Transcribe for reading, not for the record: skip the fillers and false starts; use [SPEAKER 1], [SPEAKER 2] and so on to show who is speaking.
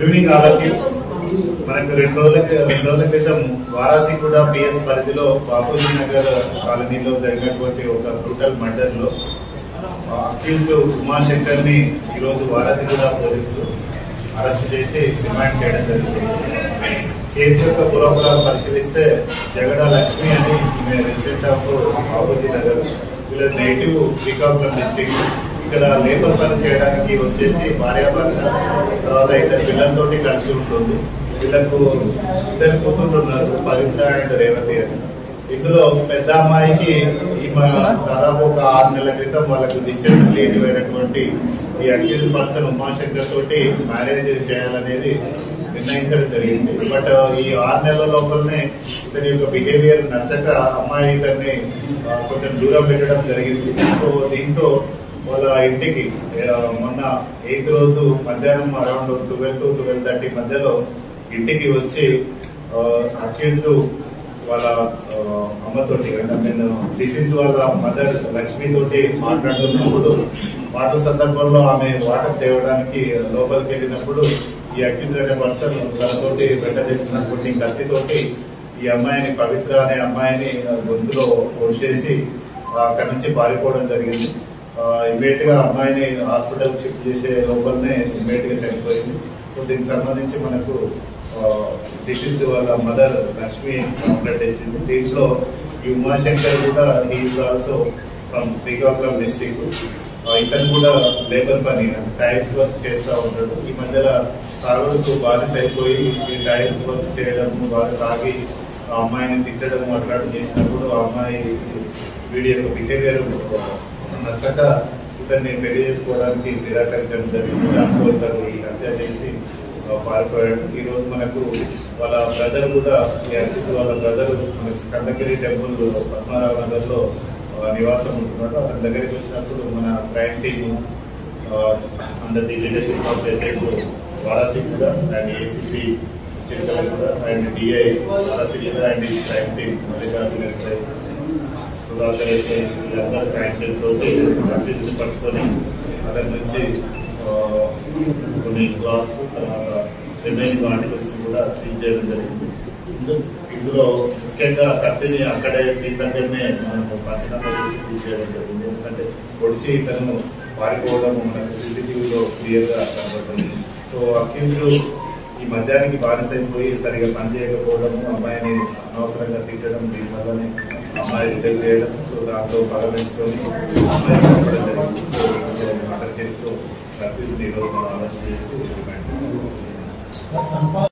[SPEAKER 1] Good evening all of you. మనకు రెండు రోజుల క్రితం వారాసిగూడ పిఎస్ పరిధిలో బాపూజీ నగర్ కాలనీలో జరిగినటువంటి ఒక బ్రూటల్ మర్డర్ లో అక్యూజ్డ్ ఉమాశంకర్ ని ఈరోజు వారాసిగూడ పోలీసులు అరెస్ట్ చేసి రిమాండ్ చేయడం జరిగింది. కేసు యొక్క పురాపురాలు పరిశీలిస్తే జగడ లక్ష్మి అని రెసిడెంట్ ఆఫ్ బాపూజీ నగర్, వీళ్ళ నేటివ్ శ్రీకాకుళం డిస్ట్రిక్ట్. ఇక్కడ లేబర్ పని చేయడానికి వచ్చేసి భార్యాభర్త, తర్వాత ఇద్దరు పిల్లలతోటి కలిసి ఉంటుంది. వీళ్ళకు ఇద్దరు కూతుళ్ళు ఉన్నారు, పవిత్ర అండ్ రేవతి అని. ఇందులో పెద్ద అమ్మాయికి దాదాపు ఒక 6 నెలల క్రితం వాళ్ళకు డిస్టెంట్ రిలేటివ్ అయినటువంటి ఈ అక్యూజ్ పర్సన్ ఉమాశంకర్ తోటి మ్యారేజ్ చేయాలనేది నిర్ణయించడం జరిగింది. బట్ ఈ 6 నెలల లోపలనే ఇతని యొక్క బిహేవియర్ నచ్చక అమ్మాయి ఇతన్ని కొంచెం దూరం పెట్టడం జరిగింది. సో దీంతో వాళ్ళ ఇంటికి మొన్న 8th రోజు మధ్యాహ్నం అరౌండ్ 12 to 12:30 మధ్యలో ఇంటికి వచ్చి అక్యూజ్డ్ వాళ్ళ అమ్మతోటి, నేను డిసీజ్డ్ వాళ్ళ మదర్ లక్ష్మి తోటి మాట్లాడుతున్నప్పుడు మాటల సందర్భంలో ఆమె వాటర్ తేవడానికి లోపలికి వెళ్ళినప్పుడు ఈ అక్యూజ్డ్ అనే పర్సన్ తనతోటి వెంట తెచ్చినటువంటి కత్తితోటి ఈ అమ్మాయిని, పవిత్ర అనే అమ్మాయిని గొంతులో పొడిచేసి అక్కడి నుంచి పారిపోవడం జరిగింది. ఇమీడియట్ గా అమ్మాయిని హాస్పిటల్ షిఫ్ట్ చేసే లోపలనే ఇమీడియట్ గా చనిపోయింది. సో దీనికి సంబంధించి మనకు డిసీజ్డ్ వాళ్ళ మదర్ లక్ష్మి కంప్లైంట్ ఇచ్చింది. దీంట్లో ఈ ఉమాశంకర్ కూడా he is also from Srikakulam district. ఇతను కూడా లేబర్ పని, టైల్స్ వర్క్ చేస్తూ ఉంటాడు. ఈ మధ్యలో తాగుడుకు బానిస అయిపోయి ఈ టైల్స్ వర్క్ చేయడం, బాగా తాగి ఆ అమ్మాయిని తిట్టడం అట్లాంటి చేసినప్పుడు ఆ అమ్మాయి వీడి యొక్క బిహేవియర్ నచ్చక ఇతన్ని పెళ్లి చేసుకోవడానికి నిరాకరించడం జరిగింది. దాంతో ఇతను ఈ హత్య చేసి పారిపోయాడు. ఈ రోజు మనకు వాళ్ళ బ్రదర్ కూడా, వాళ్ళ బ్రదర్ కందగిరి టెంపుల్ పద్మారావు నగర్ లో నివాసం ఉంటున్నాడు. అతని దగ్గరికి వచ్చినప్పుడు మన crime team under the leadership of SIs Warasiguda and ACP Chilkalguda and DI Warasiguda and ఈ crime team Mallikarjuna SI, Sudhakar SI, వీళ్ళందరూ క్రైమ్ టీమ్ తోటి అక్యూజ్డ్ పట్టుకొని అతని నుంచి కొన్ని క్లాత్స్, తర్వాత రిమైనింగ్ ఆర్టికల్స్ కూడా సీజ్ చేయడం జరిగింది. ఇందులో ముఖ్యంగా కత్తిని అక్కడే సీన్ దగ్గరనే మనకు పంచనామా చేసి సీజ్ చేయడం జరిగింది. ఎందుకంటే పొడిచి ఇతను పారిపోవడం మనకు సీసీటీవీలో క్లియర్ గా కనబడుతుంది. సో అక్యూజ్డ్ ఈ మధ్యానికి బానిసైపోయి సరిగా పనిచేయకపోవడం, అమ్మాయిని అనవసరంగా తిట్టడం, దీనివల్లనే అమ్మాయి రిజెక్ట్ చేయడం, సో దాంతో పగమించుకొని అమ్మాయి పంపడం జరిగింది. సో మర్డర్ కేసులో అక్యూజ్డ్ ఈరోజు అరెస్ట్ చేసి రిమాండ్ చేస్తాం.